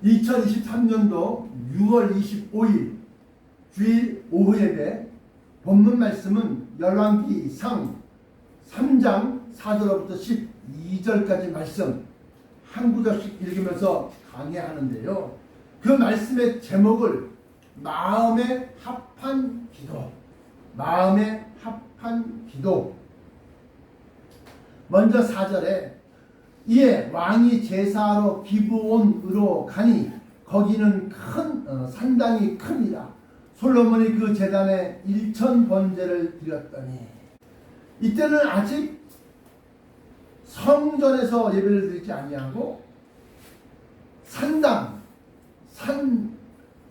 2023년도 6월 25일 주일 오후 예배 본문 말씀은 열왕기상 3장 4절부터 12절까지 말씀 한 구절씩 읽으면서 강해하는데요. 그 말씀의 제목을 마음에 합한 기도, 마음에 합한 기도. 먼저 4절에 이에 왕이 제사하러 기브온으로 가니 거기는 큰 산당이 큽니다. 솔로몬이 그 제단에 1000번제를 드렸더니, 이때는 아직 성전에서 예배를 드리지 아니하고 산당, 산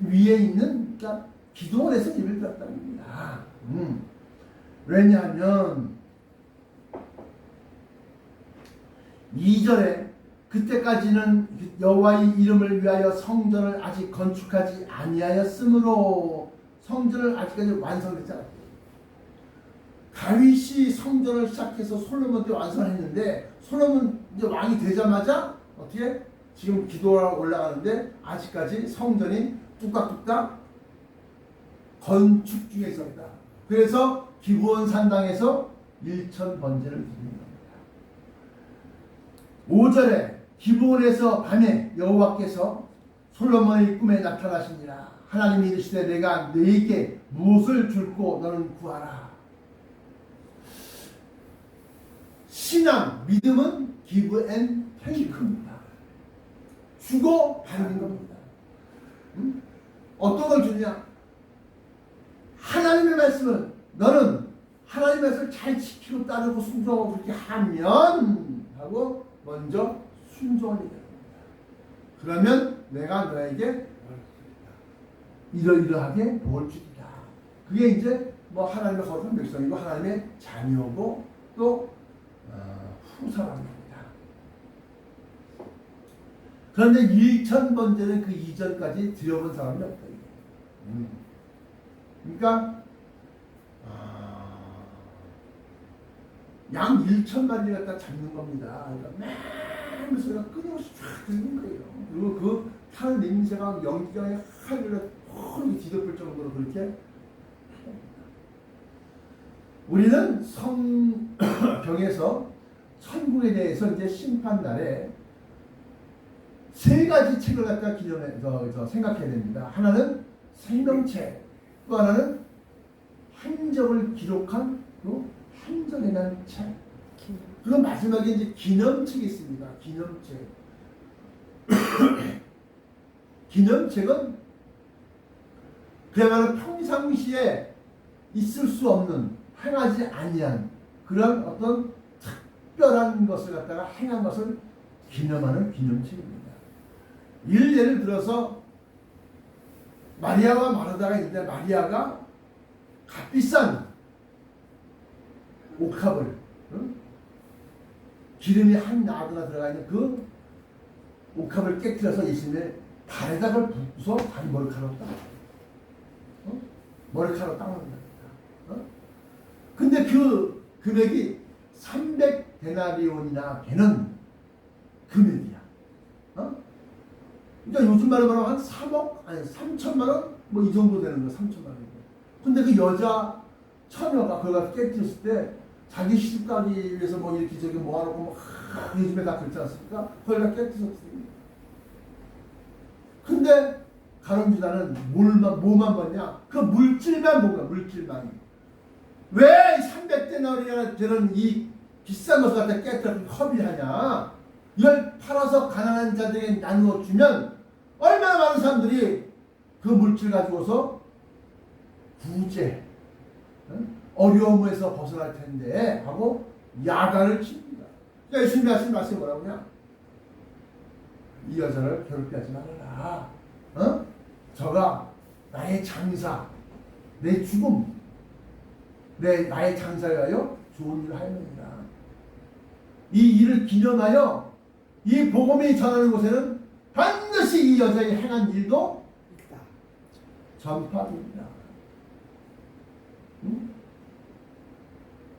위에 있는, 그러니까 기도원에서 예배를 드렸다는 겁니다. 왜냐하면 2절에 그때까지는 여호와의 이름을 위하여 성전을 아직 건축하지 아니하였으므로, 성전을 아직까지 완성했지 않았어요. 다윗이 성전을 시작해서 솔로몬 때 완성했는데, 솔로몬 이제 왕이 되자마자 어떻게 지금 기도하러 올라가는데 아직까지 성전이 뚝딱뚝딱 건축 중에 있었다. 그래서 기브온 산당에서 1000번제를 드립니다. 5절에 기브온에서 밤에 여호와께서 솔로몬의 꿈에 나타나시니라. 하나님이 이르시되 내가 너에게 무엇을 줄고 너는 구하라. 신앙, 믿음은 give and take입니다. 주고 받는 겁니다. 어떤 걸 주느냐? 하나님의 말씀을, 너는 하나님의 말씀을 잘 지키고 따르고 순종하고 그렇게 하면 하고 먼저 순종하게 됩니다. 그러면 내가 너에게 이러이러하게 복을 주리라. 그게 이제 뭐 하나님의 거룩한 백성이고 하나님의 자녀고 또 후사랍니다. 그런데 1000번제는 그 이전까지 드려본 사람이 없다. 그러니까 양 1000마리를 갖다 잡는 겁니다. 그러니까 맨 소리가 끊임없이 쫙 들리는 거예요. 그리고 그 타는 냄새가 연기가 하늘을 홀 뒤덮을 정도로 그렇게. 우리는 성경에서 천국에 대해서 이제 심판날에 세 가지 책을 갖다 기념해서 생각해야 됩니다. 하나는 생명책, 또 하나는 행적을 기록한 행적에 대한 책, 그리고 마지막에 이제 기념책이 있습니다. 기념책. 기념책은 그야말로 평상시에 있을 수 없는, 행하지 아니한 그런 어떤 특별한 것을 갖다가 행한 것을 기념하는 기념책입니다. 예를 들어서 마리아와 마르다가 있는데, 마리아가 값비싼 옥합을, 기름이 한 나드나 들어가 있는 그 옥합을 깨뜨려서 예수님의 발에다가 붓고서 다리 머리카락을 닦아. 머리카락을 닦는다. 근데 그 금액이 300데나리온이나 되는 금액이야. 그러니까 요즘 말로 말하면 한 3억, 아니 3천만 원? 뭐 이 정도 되는 거야, 3천만 원. 근데 그 여자 처녀가 그걸 깨뜨렸을 때 자기 시집 가기 위해서 뭐 이렇게 저기 모아놓고 뭐 요즘에 다 그렇지 않습니까? 거기다 깨뜨렸습니다. 근데 가론유다는 뭐만 봤냐? 그 물질만 본 거야, 물질만. 왜 300데나리온이나 되는 이 비싼 것을 갖다 깨뜨려 허비하냐? 이걸 팔아서 가난한 자들에게 나누어 주면 얼마나 많은 사람들이 그 물질 가지고서 구제, 어려움에서 벗어날 텐데 하고 야단을 칩니다. 예수님이 하신 말씀이 뭐라고냐? 이 여자를 괴롭게 하지 말아라. 저가 나의 장사, 내 죽음, 나의 장사에 하여 좋은 일을 하였느니라. 이 일을 기념하여 이 복음이 전하는 곳에는 반드시 이 여자의 행한 일도 전파됩니다.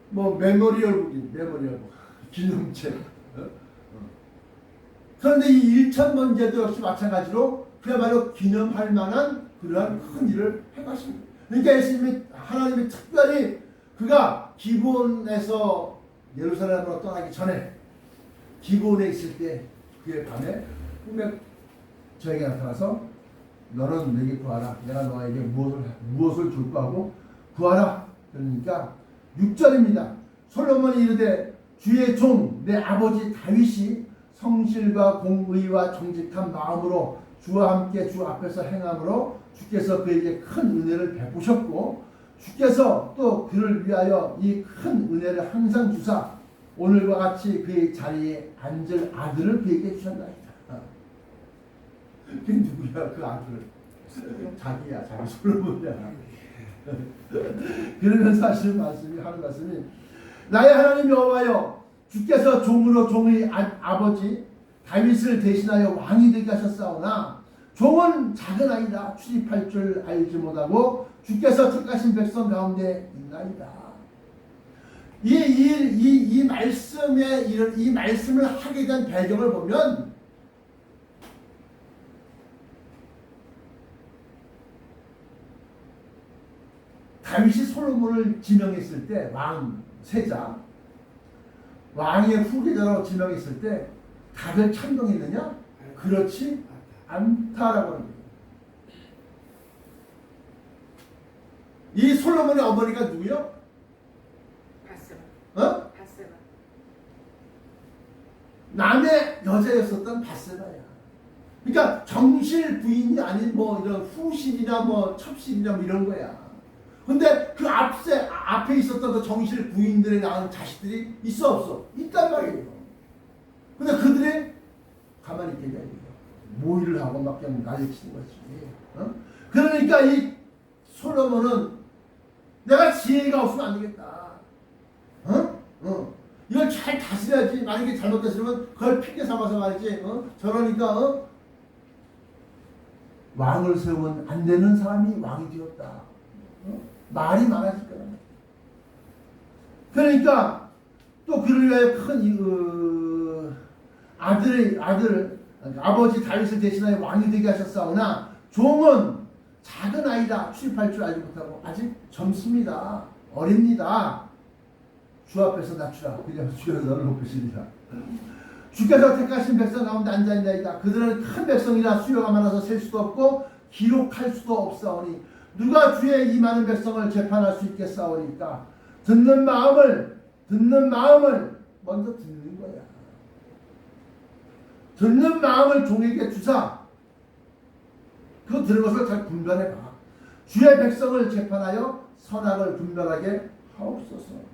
뭐 메모리얼북, 기념책. 그런데 이 1,000번제도 역시 마찬가지로 그야말로 기념할 만한 그러한 큰 일을 행하십니다. 그러니까 예수님이 하나님이 특별히 그가 기브온에서 예루살렘으로 떠나기 전에 기브온에 있을 때 그의 밤에 꿈에 저에게 나타나서 너는 내게 구하라. 내가 너에게 무엇을 줄까 하고 구하라. 그러니까 6절입니다. 솔로몬이 이르되 주의 종 내 아버지 다윗이 성실과 공의와 정직한 마음으로 주와 함께 주 앞에서 행함으로 주께서 그에게 큰 은혜를 베푸셨고 주께서 또 그를 위하여 이 큰 은혜를 항상 주사 오늘과 같이 그의 자리에 앉을 아들을 그에게 주셨나이다. 그 누구야 그 아들? 자기야 자기 솔로몬이야. 그러면서 하시는 말씀이 하는 말씀이 나의 하나님 여호와여 주께서 종으로 종의 아버지 다윗을 대신하여 왕이 되게 하셨사오나 종은 작은 아이라 출입할 줄 알지 못하고 주께서 택하신 백성 가운데 있나이다. 이 말씀에 이 말씀을 하게 된 배경을 보면 다윗이 솔로몬을 지명했을 때 왕 세자 왕의 후계자로 지명했을 때 다들 찬동했느냐? 그렇지 않다라고 합니다. 이 솔로몬의 어머니가 누구요? 바세바. 남의 여자였었던 바세바야. 그러니까 정실 부인이 아닌 뭐 이런 후실이나 뭐 첩실이나 뭐 이런 거야. 근데 그 앞에 있었던 그 정실 부인들에 낳은 자식들이 있어 없어? 있단 말이에요. 근데 그들이 가만히 있겠냐 이거예요. 모의를 하고 막 그냥 난리치는 거지. 그러니까 이 솔로몬은 내가 지혜가 없으면 안 되겠다. 이걸 잘 다스려야지. 만약에 잘못 다스리면 그걸 핑계 삼아서 말이지. 저러니까 왕을 세우면 안 되는 사람이 왕이 되었다. 말이 많아질 거야. 그러니까 또 그를 위하여 큰 아버지 다윗을 대신하여 왕이 되게 하셨사오나 종은 작은 아이다 출입할 줄 알지 못하고 아직 젊습니다. 어립니다. 주 앞에서 낮추라. 그냥 주께서 너를 높이시리라. 주께서 택하신 백성 가운데 앉아있나이다. 그들은 큰 백성이라 수요가 많아서 셀 수도 없고 기록할 수도 없사오니 누가 주의 이 많은 백성을 재판할 수 있겠사오니까 듣는 마음을 먼저 듣는 거야. 듣는 마음을 종에게 주사 그 들은 것을 잘 분별해봐. 주의 백성을 재판하여 선악을 분별하게 하옵소서.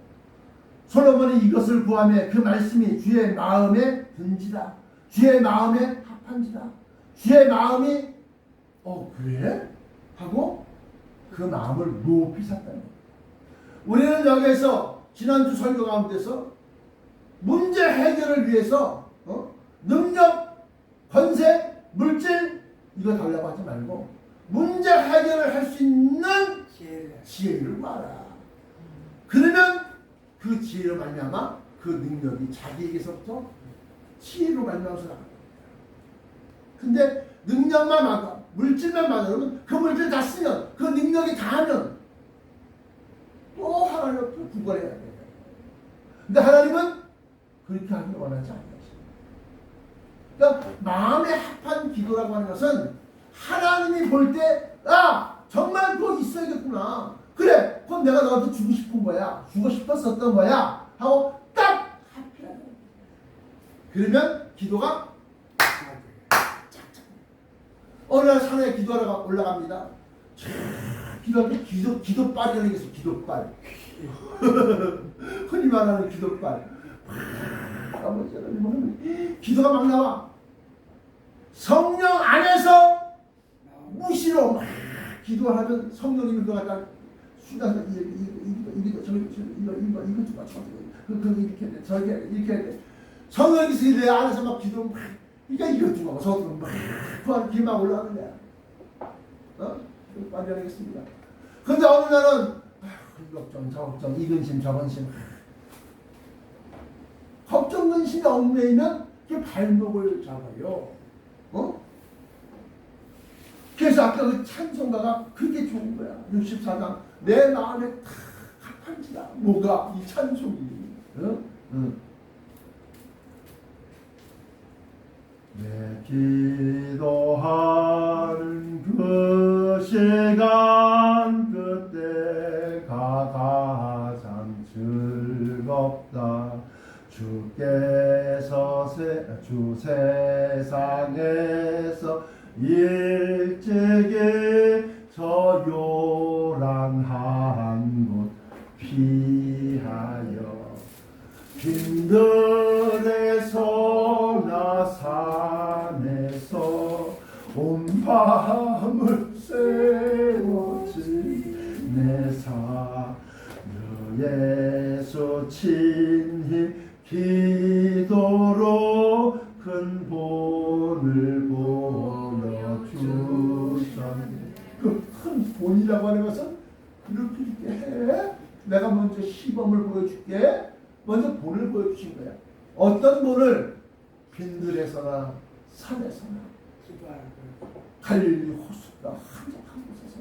솔로몬이 이것을 구하며 그 말씀이 주의 마음에 든지라. 주의 마음에 합한지라. 주의 마음이 그래? 하고 그 마음을 높이 샀다는 거예요. 우리는 여기에서 지난주 설교 가운데서 문제 해결을 위해서 능력, 권세, 물질 이거 달라고 하지 말고 문제 해결을 할 수 있는 지혜를 구하라. 그러면 그 지혜로 말미암아 그 능력이 자기에게서부터 지혜로 말미암아서 나갑니다. 근데 능력만 많아, 물질만 많으면 그 물질 다 쓰면 그 능력이 다하면 또 하나님 앞에 구걸해야 돼요. 근데 하나님은 그렇게 하길 원하지 않는 것입니다. 그러니까 마음에 합한 기도라고 하는 것은 하나님이 볼 때 정말 그거 있어야겠구나. 그래, 그럼 내가 너한테 주고 싶은 거야. 주고 싶었었던 거야. 하고 딱 합해야 돼. 그러면 기도가 어느 날 산에 기도하러 올라갑니다. 기도할 때 기도빨이라는 게 있어. 기도빨. 흔히 말하는 기도빨. 기도가 막 나와. 성령 안에서 무시로 막 기도하면 성령님이 그거 갖다 수다서 이거 이렇게 해. 저기 이렇게 해. 성령님이 내 안에서 막 기도 막 그러니까 이거 두고 저도 막 구하는 기막 올라가는 거야. 빨리 하겠습니다. 근데 어느 날은 이 걱정 저 걱정 이 근심 저 근심 걱정 근심이 얽매이면 그게 발목을 잡아요. 그래서 아까 그 찬송가가 그게 좋은 거야. 64장 내 마음에 다 합한지라. 뭐가? 이 찬송이. 내 기도하는 그 시간 그때가 가장 즐겁다. 주께서 주 세상에서 일찍이 저 요란한 곳 피하여 빈들에서나 산에서 온 밤을 세워지 내 사녀 예수 친히 기도로 큰 본을 보여주셨네. 그 큰 본이라고 하는 것은 그렇게 해. 내가 먼저 시범을 보여줄게. 먼저 본을 보여주신 거야. 어떤 본을? 빈들에서나 산에서나 갈릴리 호숫가 한적한 곳에서.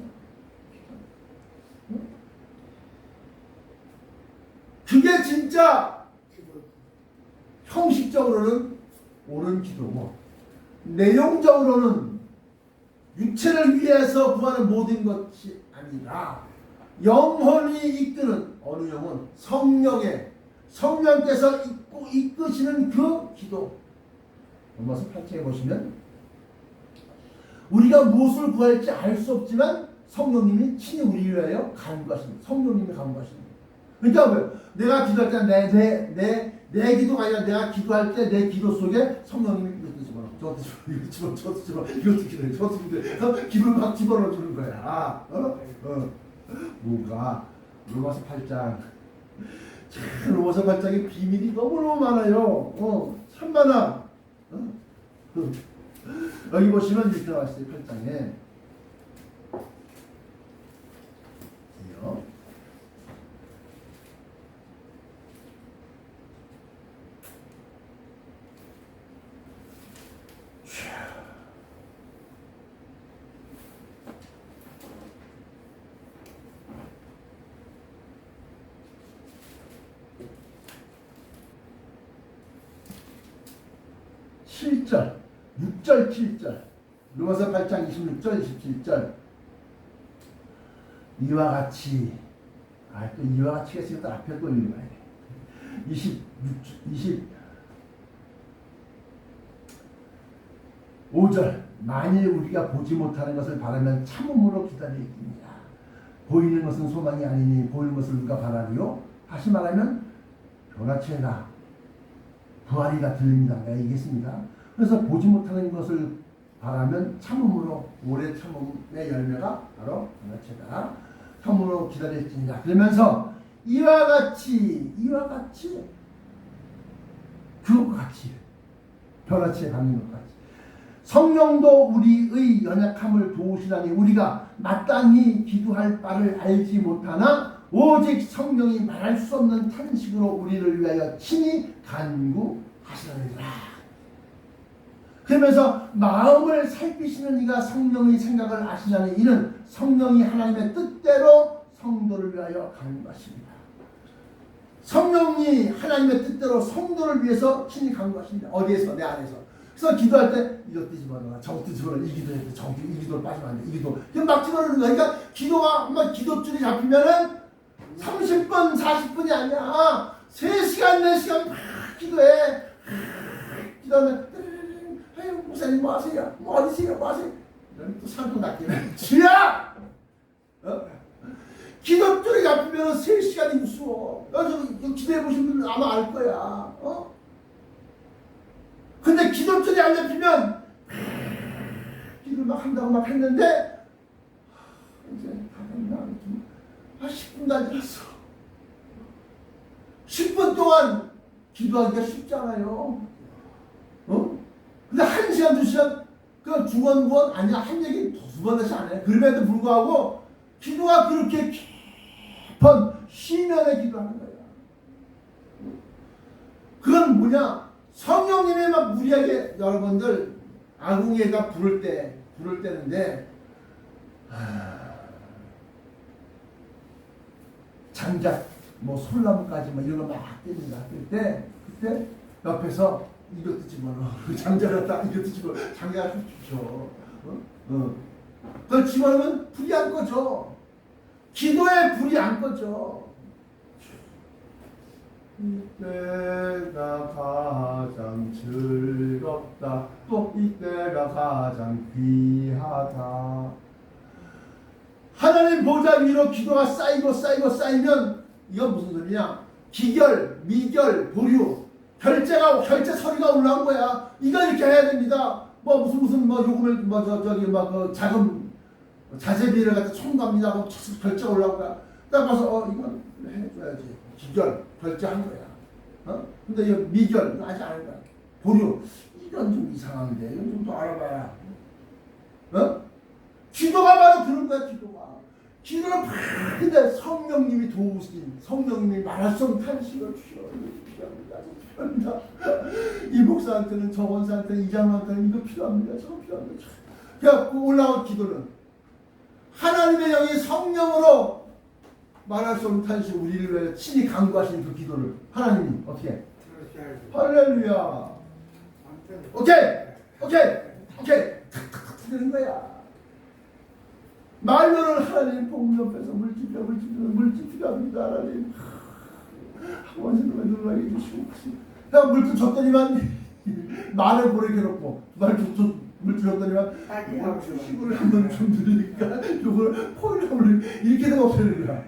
그게 진짜 형식적으로는 옳은 기도고 내용적으로는 육체를 위해서 구하는 모든 것이 아니라 영혼이 이끄는 어느 영혼 성령께서 이끄시는 그 기도. 로마서 8장에 보시면 우리가 무엇을 구할지 알 수 없지만 성령님이 친히 우리를 위하여 간구하십니다. 성령님이 간구하십니다. 그러니까 뭐예요? 내가 기도할 때 내 기도가 아니라 내가 기도할 때 내 기도 속에 성령님이 이것도 집어넣어, 저것도 집어넣어, 저것도 집어넣어, 이것도 기도해, 저것도 기도해. 기도를 막 집어넣어 주는 거야. 뭐가? 로마서 8장. 참 로마서 8장에 비밀이 너무너무 많아요. 참 많아. 여기 보시면 이렇게 나왔어요. 8장에. 7절, 6절, 7절. 로마서 8장 26절, 27절. 이와 같이, 또 이와 같이가 있으면 또 앞에 또 읽어야 돼. 25절. 만일 우리가 보지 못하는 것을 바라면 참음으로 기다리겠습니다. 보이는 것은 소망이 아니니 보이는 것을 누가 바라리요? 다시 말하면 변화체가 부활이가 들립니다. 내가 얘기했습니다. 그래서 보지 못하는 것을 바라면 참음으로 오래 참음의 열매가 바로 변화체다. 참음으로 기다릴지니라. 그러면서 이와 같이 그것과 같이 변화체에 받는 것 같이 성령도 우리의 연약함을 도우시라니 우리가 마땅히 기도할 바를 알지 못하나 오직 성령이 말할 수 없는 탄식으로 우리를 위하여 친히 간구하시느니라. 그러면서 마음을 살피시는 이가 성령의 생각을 아시나니 이는 성령이 하나님의 뜻대로 성도를 위하여 간구하십니다. 성령이 하나님의 뜻대로 성도를 위해서 친히 간구하십니다. 어디에서? 내 안에서. 그래서 기도할 때 이것도 집어넣어, 저것도 집어넣어, 이 기도할 때 이 기도를 빠지면 안 돼, 이 기도. 그냥 막 집어넣는 거야. 그러니까 기도가 한번 기도줄이 잡히면은 30분, 40분이 아니야. 3시간, 4시간 막 기도해. 기도하면 아유 목사님 뭐 하세요? 뭐 어디세요? 뭐 하세요? 또 상품 낚이네. 주야! 기도줄이 잡히면 3시간이 무서워. 기도해 보신 분은 아마 알 거야. 근데 기도줄이 안 잡히면 기도를 막 한다고 막 했는데 이제 다 됐나? 10분도 안 지났어. 10분 동안 기도하기가 쉽잖아요. 근데 1시간, 2시간 그 중원부원 아니야 한 얘기 두 번 다시 안 해. 그럼에도 불구하고 기도가 그렇게 깊은 쉬면에 기도하는 거야. 그건 뭐냐? 성령님이 막 무리하게 여러분들 아궁이에다 부를 때는데 장작 뭐 솔나무까지 뭐 이런 거 막 뜹니다. 그때 옆에서 이것도 집어넣어. 장작을 딱 이것도 집어넣어. 장작을 좀 주죠. 그걸 집어넣으면 불이 안 꺼져. 기도에 불이 안 꺼져. 이때가 가장 즐겁다. 또 이때가 가장 귀하다. 하나님 보좌 위로 기도가 쌓이면 이건 무슨 소리냐? 기결, 미결, 보류, 결제 서류가 올라온 거야. 이거 이렇게 해야 됩니다. 뭐 무슨 뭐 요금을 그 자금 자재비를 갖다 청구합니다. 뭐 결제가 올라온 거야. 딱 봐서 이건 해줘야지. 기결 결제한 거야. 근데 이 미결 이거 아직 안 한 거야. 보류 이건 좀 이상한데 이건 좀 더 알아봐야. 기도가 바로 그런 거야. 기도는 근데 성령님이 도우신 성령님이 말할 수 없는 탄식을 필요합니다. 이 목사한테는 저 원사한테는 이 장로한테는 이거 필요합니다. 저거 필요합니다. 그래서 올라온 기도는 하나님의 영이 성령으로 말할 수 없는 탄식 우리를 위해 친히 강구하시는 그 기도를 하나님이 어떻게 할렐루야 오케이 되는 거야. 말로는 하나님 복음 옆에서 물질 필요합니다. 하나님 원수님을 놀라게 해주시고 그냥 물질 줬더니만 말을 보내게 놓고 물질 줬더니만 시골을 한번 좀 드리니까 이걸 포일을 한번 이렇게 되면 없애는 거야.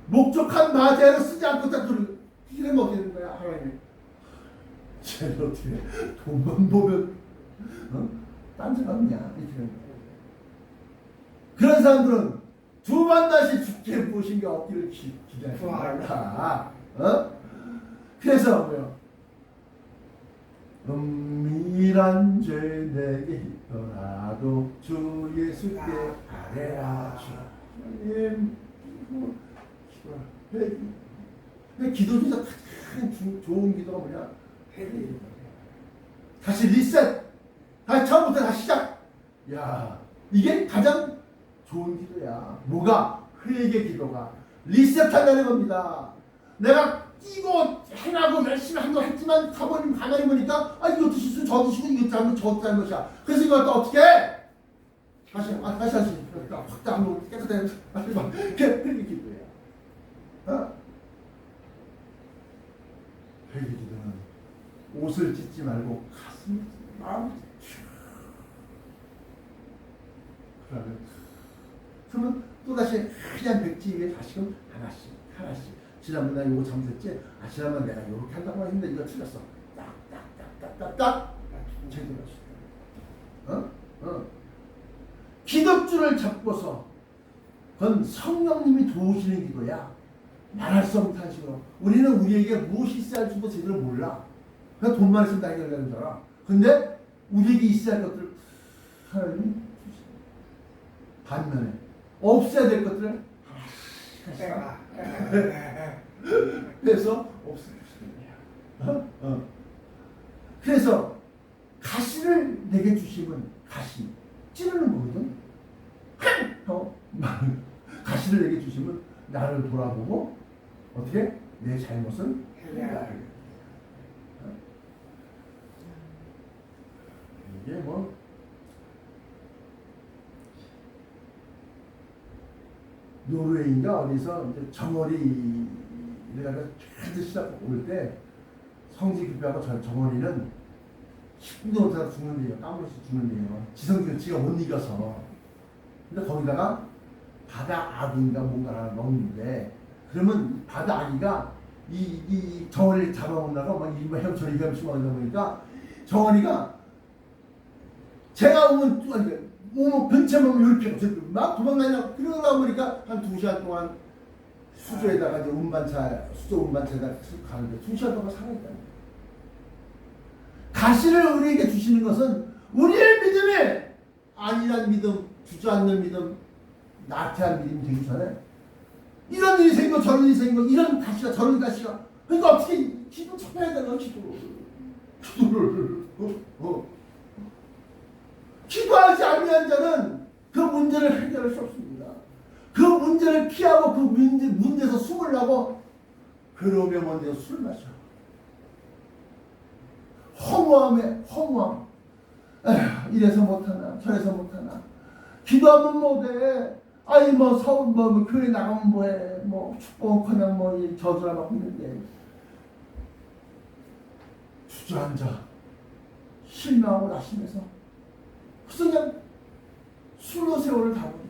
목적한 마제로 쓰지 않고 딱 이래 먹게 되는 거야. 하나님 쟤는 어떻게 돈만 보면 딴 줄 없냐 이렇게 되는 거야. 그런 사람들은 두 번 다시 죽게 보신 게 없기를 기대한다. 그래서 뭐요? 은밀한 죄 내게 있더라도 주 예수께 아뢰라. 하나님, 기도 중에서 가장 좋은 기도가 뭐냐? 다시 리셋. 다시 처음부터 다시 시작. 야, 이게 가장 좋은 기도야. 뭐가? 회개 기도가 리셋한다는 겁니다. 내가 뛰고 행하고 열심히 한거 했지만 가만히 보니까 이것도 실수 저것도 실수 이것도 잘못 저것도 잘못이야. 그래서 이걸 또 어떻게 해? 다시 확 깨끗해. 회개 기도야. 회개 기도는 옷을 찢지 말고 가슴 마음 그러면 또다시 하얀 백지 위에 다시금 하나씩 지난번에 이거 잘못했지? 지난번에 내가 이렇게 한다고 했는데 이거 틀렸어. 딱 제대로 하시다. 기독주를 잡고서 그건 성령님이 도우시는 기도야. 말할 수 없는 탄식으로 우리는 우리에게 무엇이 있어야 할지도 제대로 몰라. 그냥 돈만 있으면 다 해결되는 줄 알아. 근데 우리에게 있어야 할 것들 하나님이 주시는 반면에 없어야 될 것들을 그래서 없애주시는 거야. 그래서 가시를 내게 주시면 가시 찌르는 거거든. 가시를 내게 주시면 나를 돌아보고 어떻게 내 잘못을 해결하게. 이게 뭐 노르웨이인가 어디서 이제 정어리를 갖다 쫙 시작 올 때 성지 급하고 정어리는 10분도 못하다 죽는데요. 까무러서 죽는데요. 지가 못 이겨서. 근데 거기다가 바다 아기인가 뭔가를 먹는데 그러면 바다 아기가 이 정어리를 잡아먹느라고 막 이리 헤엄쳐 이리 헤엄쳐 먹다 보니까 정어리가 제가 오면 근처만 오면 이렇게 막 도망다니나 그러다 보니까 한 2시간 동안 수조에다가 이제 수조 운반차에다가 가는데 2시간 동안 살아있다. 가시를 우리에게 주시는 것은 우리의 믿음이 아니란 믿음, 주저앉는 믿음, 나태한 믿음이 되기 전에 이런 일이 생기고 저런 일이 생기고 이런 가시가 저런 가시가 그러니까 어떻게 기도 접해야 되나 기도를 기도하지 않는 자는 그 문제를 해결할 수 없습니다. 그 문제를 피하고 그 문제에서 숨으려고 괴로움에 먼저 술 마셔. 허무함. 에휴, 이래서 못하나 저래서 못하나. 기도하면 못해. 아니 뭐 교회 나가면 뭐해. 뭐 축복하면 뭐 저주라 막 있는데 주저앉아 실망하고 나심해서 그냥 술로 세월을 다 보내.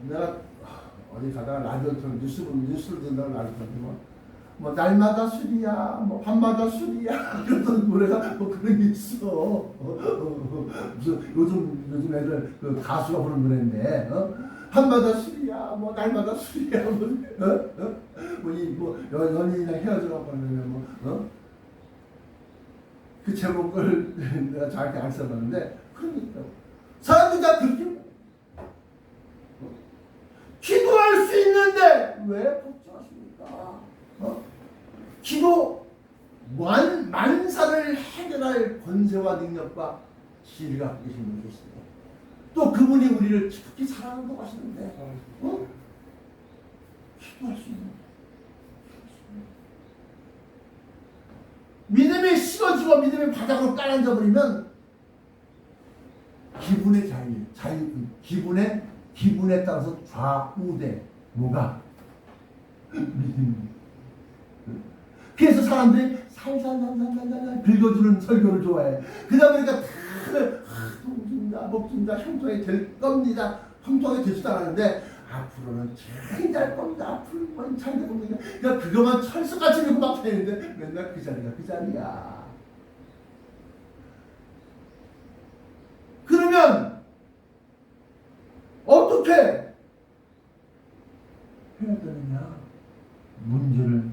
내가 어디 가다가 라디오처럼 뉴스를 듣는다고 라디오처럼 뭐 날마다 술이야, 뭐 밤마다 술이야 그런 노래가 뭐 그런 게 있어. 무슨 요즘 애들 그 가수가 부르는 노래인데 밤마다 술이야, 뭐 날마다 술이야, 연인이랑 헤어져갖고 그러면 그 제목을 내가 정확히 안 써봤는데 그런 게 있다고. 사람들이 다 그렇게 기도할 수 있는데 왜 걱정하십니까? 기도 만사를 해결할 권세와 능력과 지혜를 갖고 계신 분이 계시고 또 그분이 우리를 깊이 사랑한다고 하시는데 기도할 수 있는 믿음이 식어지고 믿음이 바닥으로 깔아앉아버리면 기분에 따라서 좌우대 뭐가 그래서 사람들이 살살살살살살 긁어주는 설교를 좋아해. 그러다 보니까 목준다 형통이 될 겁니다. 형통이 되지도 않았는데 앞으로는 잘 될 겁니다. 앞으로는 잘 될 겁니다. 그러니까 그것만 철석같이 읽고 막 되는데 맨날 그 자리가 그 자리야. 그러면 어떻게 해야 되느냐? 문제를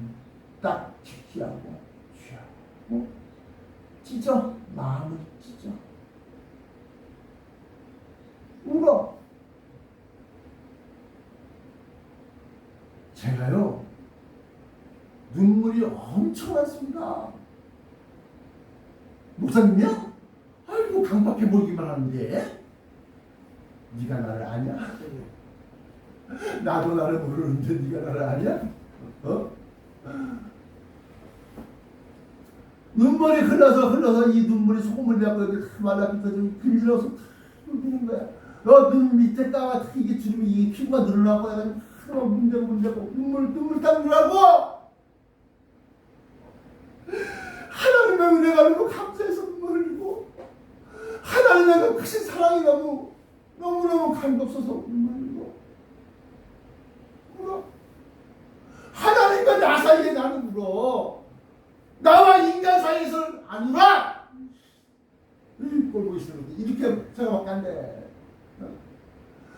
딱 직시하고 취하고 찢어 마음을 찢어 울어. 제가요 눈물이 엄청 많습니다. 목사님이요? 아이고 강박해 보이기만 하는데 네가 나를 아냐? 나도 나를 모르는데 네가 나를 아냐? 눈물이 흘러서 이 눈물이 소금을 내고 말라붙어서 글려서 흘리는 거야. 눈 밑에 까마 이게 주름이 이게 피부가 늘어나고 내가 문제고 눈물 닦느라고 하나님의 은혜가 너무 감사해서 눈물을 흘리고 하나님의 그 크신 사랑이 너무너무 감격없어서 눈물을 흘리고 울어. 하나님과 나 사이에 나는 울어. 나와 인간 사이에서는 안 울어. 꼴 보기 싫은데 이렇게 생각밖에 안 돼.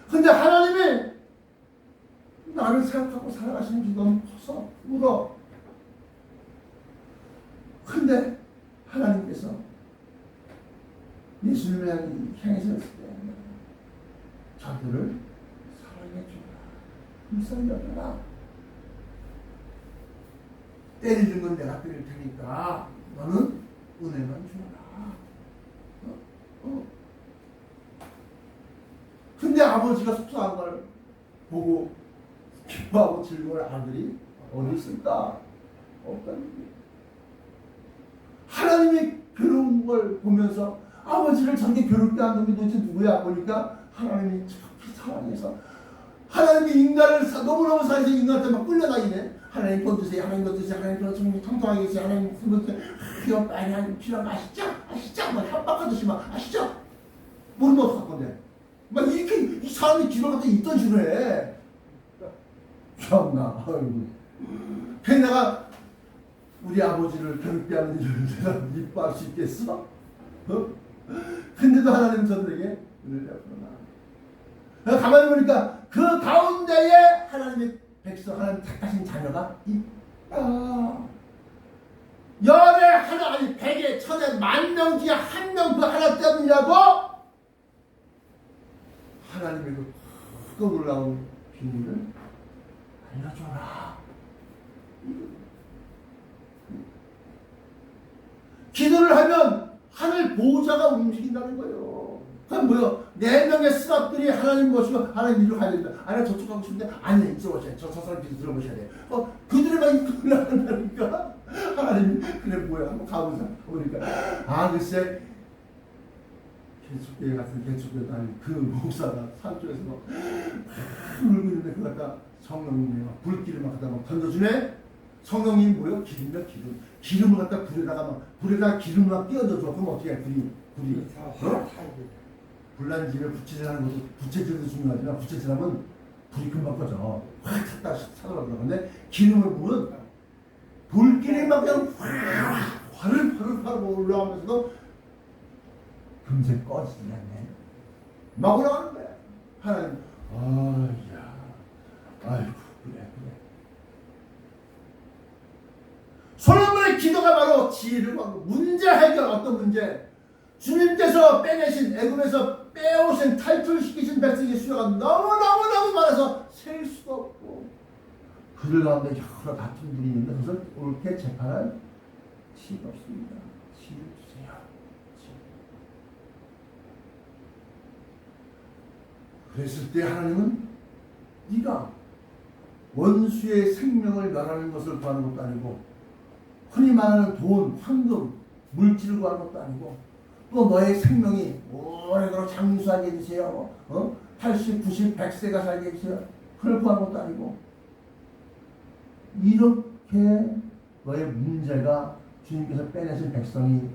근데 하나님이 나를 생각하고 살아가시는 게 너무 커서 울어. 근데 하나님께서 예수님을 향해서 했을 때 저들을 사랑해주라. 불쌍히 여겨라. 때리는 건 내가 때릴 테니까 너는 은혜만 주라. 근데 아버지가 속상한 걸 보고 기뻐하고 즐거울 아들이 어디 있을까? 없다는 거예요. 하나님이 괴로운 걸 보면서 아버지를 저렇게 괴롭게 하는 게 도대체 누구야? 보니까 하나님이 저렇게 사랑해서 하나님이 인간을 너무너무 사랑해서 인간한테 막 끌려다니네. 하나님 돈 주세요. 하나님 돈 주세요. 하나님 돈 주세요. 통통하게 해주세요. 하나님 돈 주세요. 이거 빨리 필요한 거 아시죠? 막 협박하듯이 막 아시죠? 모르는 거 없을 건데 막 이렇게 이 사람이 기도를 갖다 있던 식으로 해. 참나. 아이고. 그래서 내가 우리 아버지를 괴롭게 하는 일을 내가 이뻐할 수 있겠어? 근데도 하나님은 저들에게 은혜를 베풀었나. 가만히 보니까 그 가운데에 하나님의 백성, 하나님 택하신 자녀가 있다. 열에 하나, 아니 백에 천에 만 명 중에 한 명 그 하나 때문이라도 하나님의 그 크고 놀라운 비밀을 알려줘라. 기도를 하면 하늘 보호자가 움직인다는 거예요. 그럼 뭐요? 4명의 스랍들이 하나님 모시고 하나님 이리로 가야 된다. 아니 저쪽 가고 싶은데 아니 이쪽 오셔야 돼. 저 사람 기도 들어보셔야 돼. 그들만 이끌어 나간다니까. 하나님 그래 뭐야 한번 가보자. 그러니까 글쎄 개척교회 같은 개척교회 다니는 그 목사가 산쪽에서 막 울고 있는데 그 갖다 성령님이 막 불길을 막 갖다 막 던져주네. 성령님이 뭐요? 기름이야 기름. 기름을 갖다 불에다가 기름을 막 띄워줘. 그럼 어떻게 해? 불이 불난집에 부채질하는 것도 부채질도 중요하지만 부채질하면 불이 금방 꺼져. 확 탔다 사더라고요. 근데 기름을 부으면 불길이 막 그냥 화를 올라오면서도 금세 꺼지지 않네. 막 올라가는 거야. 하나님, 아이고, 그래. 솔로몬의 기도가 바로 지혜를 받고 문제 해결. 어떤 문제? 주님께서 빼내신 애굽에서 빼오신 탈출시키신 백성의 수요가 너무 많아서 셀 수가 없고 그들 가운데 여러 다툼들이 있는데 그것을 옳게 재판할 지혜가 없습니다. 지혜를 주세요. 그랬을 때 하나님은 네가 원수의 생명을 멸하는 것을 구하는 것도 아니고 흔히 말하는 돈, 황금, 물질을 구하는 것도 아니고 또 너의 생명이 오래도록 장수하게 해주세요. 80, 90, 100세가 살게 해주세요. 그걸 구하는 것도 아니고 이렇게 너의 문제가 주님께서 빼내신 백성이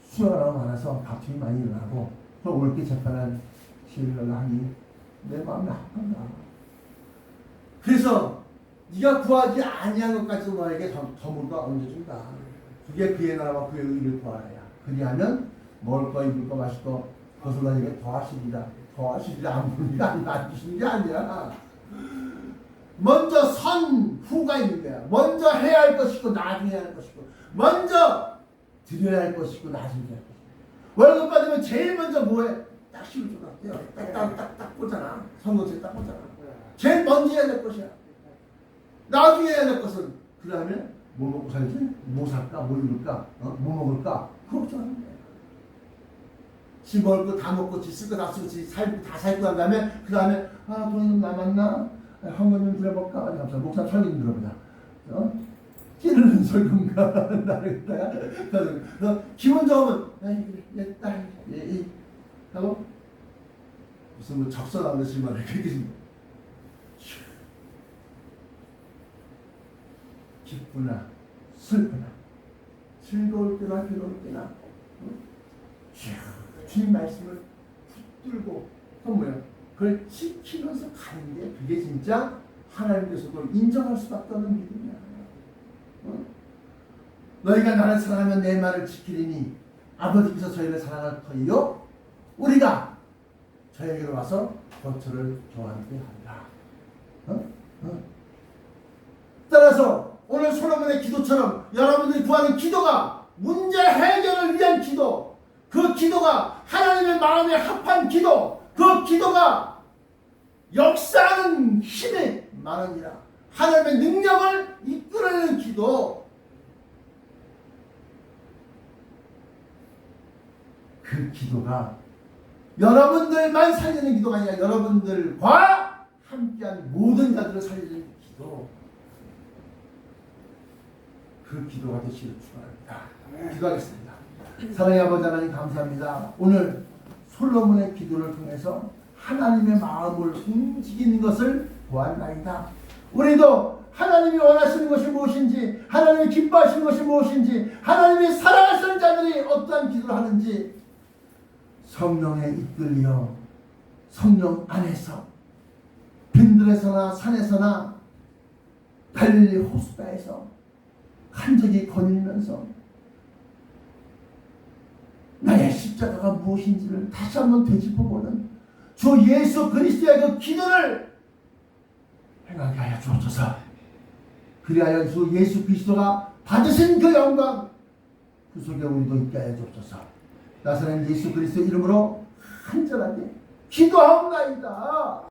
수요가 많아서 다툼이 많이 일어나고 그걸 옳게 재판한 지혜를 하니 내 마음이 아픈다. 그래서 네가 구하지 아니한 것까지도 너에게 더물가 얹어준다. 그게 그의 나라와 그의 의를 구하라야. 그리하면 먹을 거 입을 거 마실 거 그것을 너에게 더하시리라. 안 부르는 게 아니라 안 주시는 게 아니라 먼저 선 후가 있는 거야. 먼저 해야 할 것이고 나중에 해야 할 것이고 먼저 드려야 할 것이고 나중에 해야 할 것이고 월급 받으면 제일 먼저 뭐해? 딱 시를 쏟았대요. 딱 보잖아. 선거제 딱 보잖아. 제일 먼저 해야 될 것이야. 나중에 해야 될 것은 그 다음에 뭐 먹고 살지? 뭐 살까? 뭐 입을까? 뭐 먹을까? 그거 걱정하는 거야. 지 먹을 거 다 먹고 지 쓸 거 다 쓰고 지 다 살고 난 다음에 그 다음에 돈이 좀 남았나? 한번 좀 들어볼까? 감사합니다. 목사 설교 좀 들어보자. 찌르는 설교인가? 나를 갖다가 기분 좋으면 하고 무슨 뭐 적설 안 되지 말해. 그렇게 기쁘나 슬프나 즐거울 때나 괴로울 때나 주님 말씀을 붙들고 또 뭐야? 그걸 지키면서 가는 게 그게 진짜 하나님께서도 인정할 수밖에 없는 믿음이야. 너희가 나를 사랑하면 내 말을 지키리니 아버지께서 저희를 사랑할 터이요 우리가 저에게로 와서 거처를 교환하게 하리라. 따라서 오늘 솔로몬의 기도처럼 여러분들이 구하는 기도가 문제 해결을 위한 기도, 그 기도가 하나님의 마음에 합한 기도, 그 기도가 역사하는 힘이 많으니라. 하나님의 능력을 이끌어내는 기도, 그 기도가 여러분들만 살리는 기도가 아니라 여러분들과 함께한 모든 자들을 살리는 기도, 그 기도가 되시길 축원합니다. 기도하겠습니다. 사랑의 아버지 하나님 감사합니다. 오늘 솔로몬의 기도를 통해서 하나님의 마음을 움직이는 것을 보았나이다. 우리도 하나님이 원하시는 것이 무엇인지, 하나님이 기뻐하시는 것이 무엇인지, 하나님이 사랑하시는 자들이 어떠한 기도를 하는지 성령에 이끌려 성령 안에서 빈들에서나 산에서나 갈릴리 호수가에서 간절히 거닐면서 나의 십자가가 무엇인지를 다시 한번 되짚어보는 주 예수 그리스도의 그 기도를 행하게 하여 주옵소서. 그리하여 주 예수 그리스도가 받으신 그 영광 그 속에 우리도 있게 하여 주옵소서. 나사렛 예수 그리스도 이름으로 간절하게 기도하옵나이다.